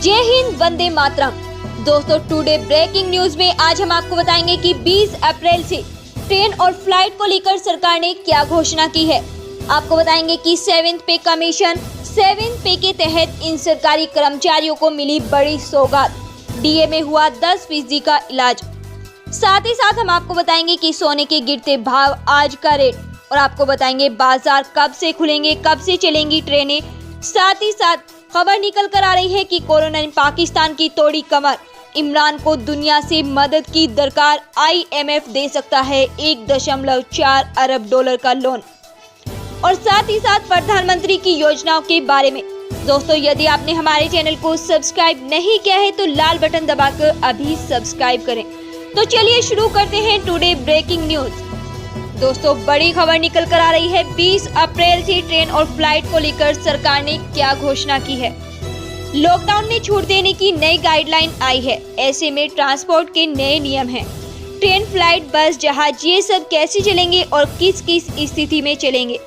जय हिंद, वंदे मातरम। दोस्तों, today breaking news में आज हम आपको बताएंगे कि 20 अप्रैल से ट्रेन और फ्लाइट को लेकर सरकार ने क्या घोषणा की है। आपको बताएंगे कि 7th पे कमीशन 7 पे के तहत इन सरकारी कर्मचारियों को मिली बड़ी सौगात। डीए में हुआ 10% का इलाज। साथ ही साथ हम आपको बताएंगे कि सोने के गिरते भाव, आज का रेट, और आपको बताएंगे बाजार कब से खुलेंगे, कब से चलेंगी ट्रेनें। साथ ही साथ खबर निकल कर आ रही है कि कोरोना ने पाकिस्तान की तोड़ी कमर। इमरान को दुनिया से मदद की दरकार। IMF दे सकता है 1.4 अरब डॉलर का लोन। और साथ ही साथ प्रधानमंत्री की योजनाओं के बारे में। दोस्तों, यदि आपने हमारे चैनल को सब्सक्राइब नहीं किया है तो लाल बटन दबाकर अभी सब्सक्राइब करें। तो चलिए शुरू करते हैं टुडे ब्रेकिंग न्यूज। दोस्तों, बड़ी खबर निकल कर आ रही है। 20 अप्रैल से ट्रेन और फ्लाइट को लेकर सरकार ने क्या घोषणा की है। लॉकडाउन में छूट देने की नई गाइडलाइन आई है। ऐसे में ट्रांसपोर्ट के नए नियम हैं। ट्रेन, फ्लाइट, बस, जहाज, ये सब कैसे चलेंगे और किस किस स्थिति में चलेंगे।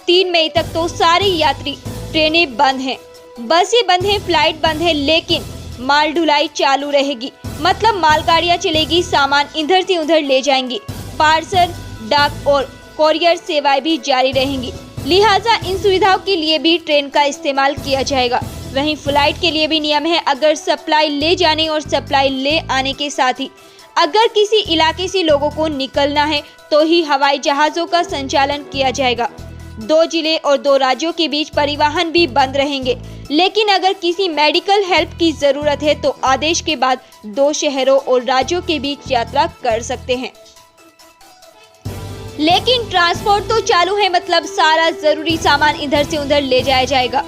3 मई तक तो सारी यात्री ट्रेनें बंद हैं, बसें बंद हैं, फ्लाइट बंद है, लेकिन माल ढुलाई चालू रहेगी। मतलब मालगाड़ियां चलेगी, सामान इधर से उधर ले जाएंगी। पार्सल, डाक और कोरियर सेवाएं भी जारी रहेंगी। लिहाजा इन सुविधाओं के लिए भी ट्रेन का इस्तेमाल किया जाएगा। वहीं फ्लाइट के लिए भी नियम है। अगर सप्लाई ले जाने और सप्लाई ले आने के साथ ही अगर किसी इलाके से लोगों को निकलना है तो ही हवाई जहाजों का संचालन किया जाएगा। 2 जिले और 2 राज्यों के बीच परिवहन भी बंद रहेंगे। लेकिन अगर किसी मेडिकल हेल्प की जरूरत है तो आदेश के बाद 2 शहरों और राज्यों के बीच यात्रा कर सकते हैं। लेकिन ट्रांसपोर्ट तो चालू है, मतलब सारा जरूरी सामान इधर से उधर ले जाया जाएगा।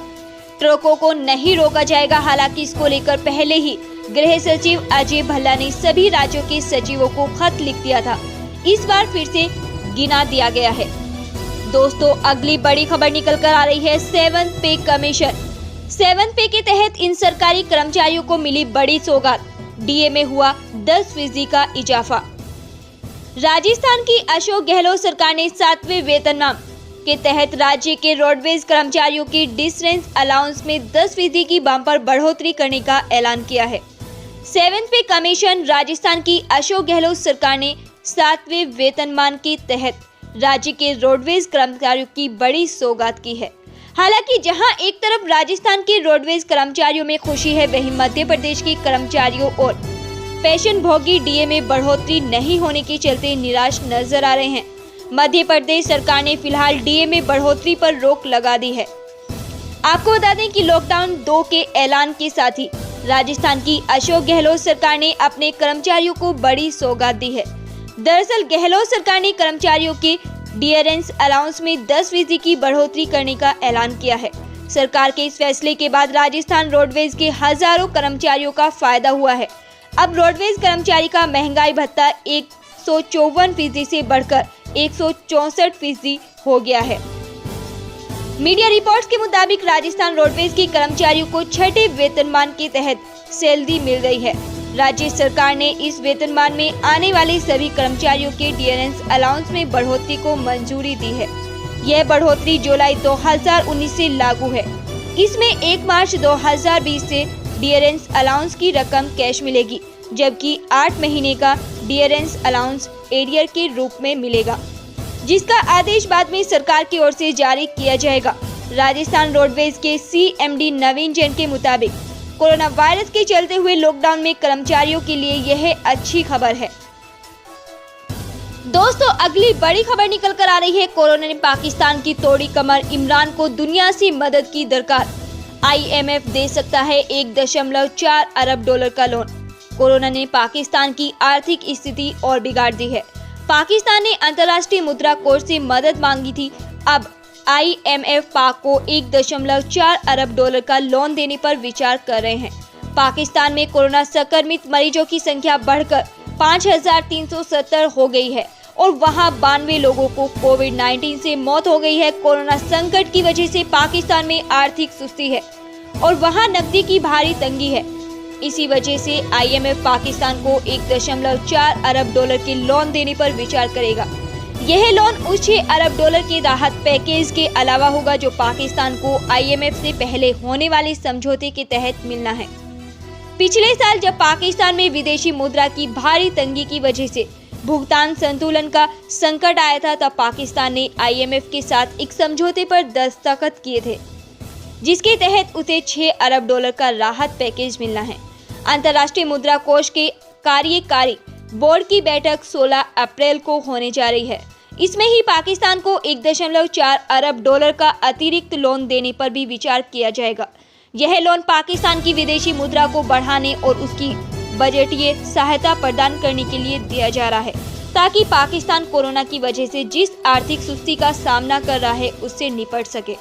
ट्रकों को नहीं रोका जाएगा। हालांकि इसको लेकर पहले ही गृह सचिव अजय भल्ला ने सभी राज्यों के सचिवों को खत लिख दिया था। इस बार फिर से गिना दिया गया है। दोस्तों, अगली बड़ी खबर निकल कर आ रही है। 7th पे कमीशन 7th पे के तहत इन सरकारी कर्मचारियों को मिली बड़ी सौगात। डीए में हुआ 10% का इजाफा। राजस्थान की अशोक गहलोत सरकार ने 7वें वेतनमान के तहत राज्य के रोडवेज कर्मचारियों की डिस्टेंस अलाउंस में 10% की बम्पर बढ़ोतरी करने का ऐलान किया है। 7th पे कमीशन राजस्थान की अशोक गहलोत सरकार ने 7वें वेतनमान के तहत राज्य के रोडवेज कर्मचारियों की बड़ी सौगात की है। हालांकि जहां एक तरफ राजस्थान के रोडवेज कर्मचारियों में खुशी है, वहीं मध्य प्रदेश के कर्मचारियों और पेंशन भोगी डीए में बढ़ोतरी नहीं होने के चलते निराश नजर आ रहे हैं। मध्य प्रदेश सरकार ने फिलहाल डीए में बढ़ोतरी पर रोक लगा दी है। आपको बता दें कि लॉकडाउन 2 के ऐलान के साथ ही राजस्थान की अशोक गहलोत सरकार ने अपने कर्मचारियों को बड़ी सौगात दी है। दरअसल गहलोत सरकार ने कर्मचारियों के डियरेंस अलाउंस में 10% की बढ़ोतरी करने का ऐलान किया है। सरकार के इस फैसले के बाद राजस्थान रोडवेज के हजारों कर्मचारियों का फायदा हुआ है। अब रोडवेज कर्मचारी का महंगाई भत्ता 154% से बढ़कर 164% हो गया है। मीडिया रिपोर्ट्स के मुताबिक राजस्थान रोडवेज के कर्मचारियों को 6ठे वेतनमान के तहत सैलरी मिल रही है। राज्य सरकार ने इस वेतनमान में आने वाले सभी कर्मचारियों के डियरेंस अलाउंस में बढ़ोतरी को मंजूरी दी है। यह बढ़ोतरी जुलाई 2019 से लागू है। इसमें 1 मार्च 2020 से डियरेंस अलाउंस की रकम कैश मिलेगी, जबकि 8 महीने का डियरेंस अलाउंस एरियर के रूप में मिलेगा, जिसका आदेश बाद में सरकार की ओर से जारी किया जाएगा। राजस्थान रोडवेज के CMD नवीन जैन के मुताबिक कोरोना वायरस के चलते हुए लॉकडाउन में कर्मचारियों के लिए यह अच्छी खबर है। दोस्तों, अगली बड़ी खबर निकल कर आ रही है। कोरोना ने पाकिस्तान की तोड़ी कमर। इमरान को दुनिया से मदद की दरकार। IMF दे सकता है 1.4 अरब डॉलर का लोन। कोरोना ने पाकिस्तान की आर्थिक स्थिति और बिगाड़ दी है। पाकिस्तान ने अंतर्राष्ट्रीय मुद्रा कोष से मदद मांगी थी। अब IMF पाक को 1.4 अरब डॉलर का लोन देने पर विचार कर रहे हैं। पाकिस्तान में कोरोना संक्रमित मरीजों की संख्या बढ़कर 5370 हो गई है और वहां 92 लोगों को कोविड-19 से मौत हो गई है। कोरोना संकट की वजह से पाकिस्तान में आर्थिक सुस्ती है और वहां नकदी की भारी तंगी है। इसी वजह से IMF पाकिस्तान को 1.4 अरब डॉलर के लोन देने पर विचार करेगा। यह लोन उस 6 अरब डॉलर के राहत पैकेज के अलावा होगा जो पाकिस्तान को IMF से पहले होने वाले समझौते के तहत मिलना है। पिछले साल जब पाकिस्तान में विदेशी मुद्रा की भारी तंगी की वजह से भुगतान संतुलन का संकट आया था, तब पाकिस्तान ने IMF के साथ एक समझौते पर दस्तखत किए थे, जिसके तहत उसे $6 अरब का राहत पैकेज मिलना है। अंतर्राष्ट्रीय मुद्रा कोष के कार्यकारी बोर्ड की बैठक 16 अप्रैल को होने जा रही है। इसमें ही पाकिस्तान को $1.4 अरब का अतिरिक्त लोन देने पर भी विचार किया जाएगा। यह लोन पाकिस्तान की विदेशी मुद्रा को बढ़ाने और उसकी बजटीय सहायता प्रदान करने के लिए दिया जा रहा है, ताकि पाकिस्तान कोरोना की वजह से जिस आर्थिक सुस्ती का सामना कर रहा है उससे निपट सके।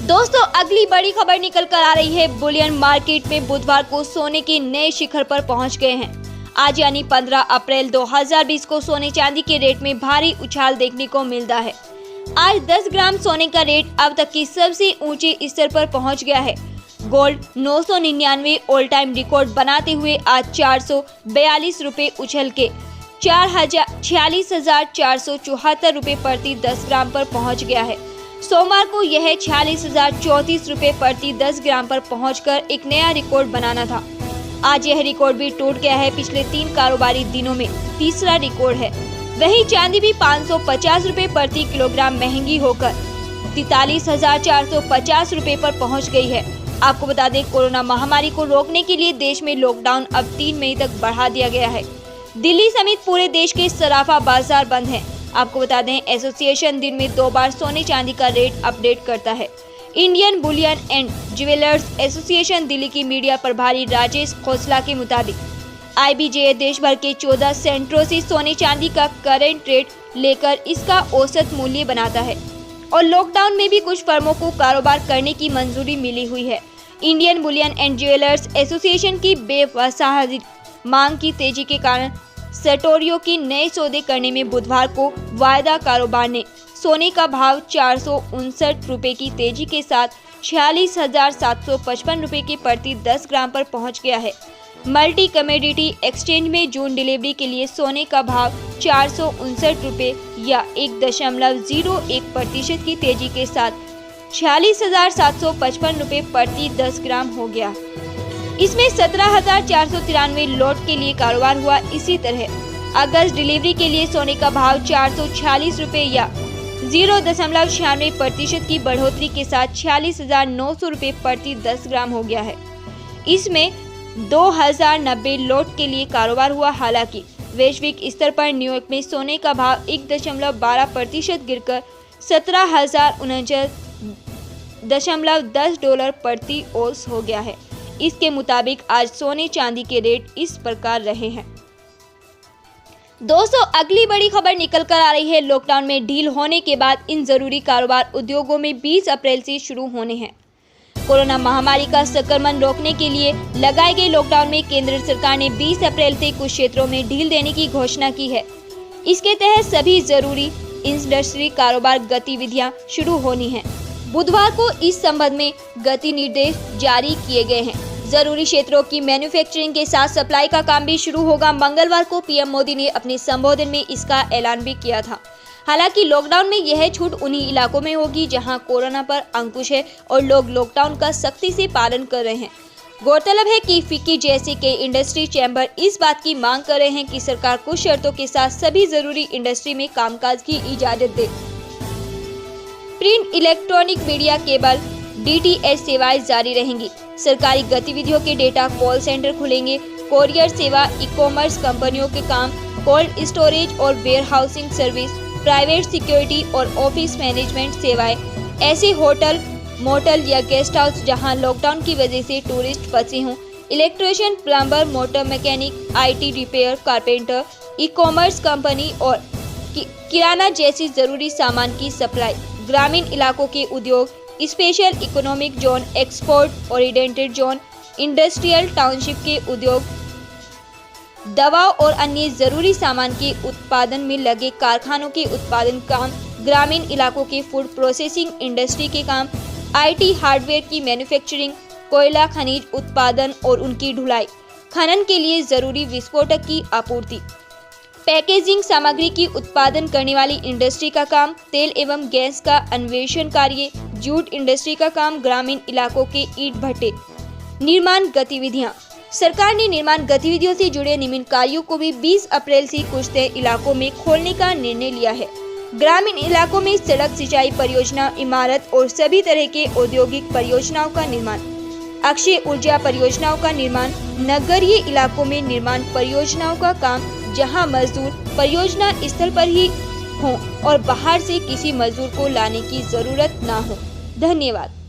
दोस्तों, अगली बड़ी खबर निकल कर आ रही है। बुलियन मार्केट में बुधवार को सोने के नए शिखर पर पहुंच गए हैं। आज यानी 15 अप्रैल 2020 को सोने चांदी के रेट में भारी उछाल देखने को मिलता है। आज 10 ग्राम सोने का रेट अब तक की सबसे ऊंचे स्तर पर पहुंच गया है। गोल्ड 999 ऑल टाइम रिकॉर्ड बनाते हुए आज 442 रुपए उछल के 46,474 रुपए प्रति 10 ग्राम पर पहुंच गया है। सोमवार को यह 46,034 रुपए प्रति 10 ग्राम पर पहुंचकर एक नया रिकॉर्ड बनाना था। आज यह रिकॉर्ड भी टूट गया है। पिछले 3 कारोबारी दिनों में तीसरा रिकॉर्ड है। वहीं चांदी भी 550 रुपए प्रति किलोग्राम महंगी होकर 43,450 रुपए पर पहुंच गई है। आपको बता दें, कोरोना महामारी को रोकने के लिए देश में लॉकडाउन अब 3 मई तक बढ़ा दिया गया है। दिल्ली समेत पूरे देश के सराफा बाजार बंद हैं। आपको बता दें, एसोसिएशन दिन में 2 बार सोने चांदी का रेट अपडेट करता है। Indian Boolean and jewellers association Delhi की मीडिया प्रभारी राजेश खोसला के मुताबिक IBJ देश भर के 14 सेंटरों से सोने चांदी का करंट रेट लेकर इसका औसत मूल्य बनाता है और लॉकडाउन में भी कुछ फर्मों को कारोबार करने की मंजूरी मिली हुई है। Indian Boolean and jewellers association की बेवसाहित मांग की तेजी के कारण सटोरियों की नए सौदे करने में बुधवार को वायदा कारोबार ने सोने का भाव 459 रुपए की तेजी के साथ 46,755 रुपए के प्रति 10 ग्राम पर पहुंच गया है। मल्टी कमोडिटी एक्सचेंज में जून डिलीवरी के लिए सोने का भाव 459 रुपए या 1.01% की तेजी के साथ 46,755 रुपए प्रति 10 ग्राम हो गया। इसमें 17,493 लॉट के लिए कारोबार हुआ। इसी तरह अगस्त डिलीवरी के लिए सोने का भाव 446 रुपए या 0.96% की बढ़ोतरी के साथ 46,900 रुपए प्रति 10 ग्राम हो गया है। इसमें 2,090 लॉट के लिए कारोबार हुआ। हालांकि वैश्विक स्तर पर न्यूयॉर्क में सोने का भाव 1.12% गिरकर $17,049.10 प्रति औंस हो गया है। इसके मुताबिक आज सोने चांदी के रेट इस प्रकार रहे हैं। दोस्तों, अगली बड़ी खबर निकल कर आ रही है। लॉकडाउन में ढील होने के बाद इन जरूरी कारोबार उद्योगों में 20 अप्रैल से शुरू होने हैं। कोरोना महामारी का संक्रमण रोकने के लिए लगाए गए लॉकडाउन में केंद्र सरकार ने 20 अप्रैल से कुछ क्षेत्रों में ढील देने की घोषणा की है। इसके तहत सभी जरूरी इंडस्ट्री कारोबार गतिविधियां शुरू होनी है। बुधवार को इस संबंध में गति निर्देश जारी किए गए हैं। जरूरी क्षेत्रों की मैन्युफैक्चरिंग के साथ सप्लाई का काम भी शुरू होगा। मंगलवार को PM मोदी ने अपने संबोधन में इसका ऐलान भी किया था। हालांकि लॉकडाउन में यह छूट उन्हीं इलाकों में होगी जहां कोरोना पर अंकुश है और लोग लॉकडाउन का सख्ती से पालन कर रहे हैं। गौरतलब है कि फिक्की जैसे कई इंडस्ट्री चैम्बर इस बात की मांग कर रहे हैं कि सरकार कुछ शर्तों के साथ सभी जरूरी इंडस्ट्री में कामकाज की इजाजत दे। Print, electronic media, cable, DTH सेवाएं जारी रहेंगी। सरकारी गतिविधियों के डेटा कॉल सेंटर खुलेंगे। कोरियर सेवा, ई-कॉमर्स कंपनियों के काम, कोल्ड स्टोरेज और वेयरहाउसिंग सर्विस, प्राइवेट सिक्योरिटी और ऑफिस मैनेजमेंट सेवाएं, ऐसे होटल, मोटल या गेस्ट हाउस जहां लॉकडाउन की वजह से टूरिस्ट फंसे हों, electrician, plumber, motor mechanic, IT repair, carpenter, e commerce company और किराना जैसी जरूरी सामान की सप्लाई, ग्रामीण इलाकों के उद्योग, special economic zone, export oriented zone, industrial township के उद्योग, दवाओं और अन्य जरूरी सामान के उत्पादन में लगे कारखानों के उत्पादन काम, ग्रामीण इलाकों के फूड प्रोसेसिंग इंडस्ट्री के काम, IT हार्डवेयर की मैन्युफैक्चरिंग, कोयला खनिज उत्पादन और उनकी ढुलाई, खनन के लिए जरूरी विस्फोटक की आपूर्ति, पैकेजिंग सामग्री की उत्पादन करने वाली इंडस्ट्री का काम, तेल एवं गैस का अन्वेषण कार्य, जूट इंडस्ट्री का काम, ग्रामीण इलाकों के ईंट भट्टे, निर्माण गतिविधियां। सरकार ने निर्माण गतिविधियों से जुड़े निर्माण कार्यों को भी 20 अप्रैल से कुछ तय इलाकों में खोलने का निर्णय लिया है। ग्रामीण इलाकों में सड़क, सिंचाई परियोजना, इमारत और सभी तरह के औद्योगिक परियोजनाओं का निर्माण, अक्षय ऊर्जा परियोजनाओं का निर्माण, नगरीय इलाकों में निर्माण परियोजनाओं का काम, जहां मजदूर परियोजना स्थल पर ही हों और बाहर से किसी मजदूर को लाने की जरूरत ना हो। धन्यवाद।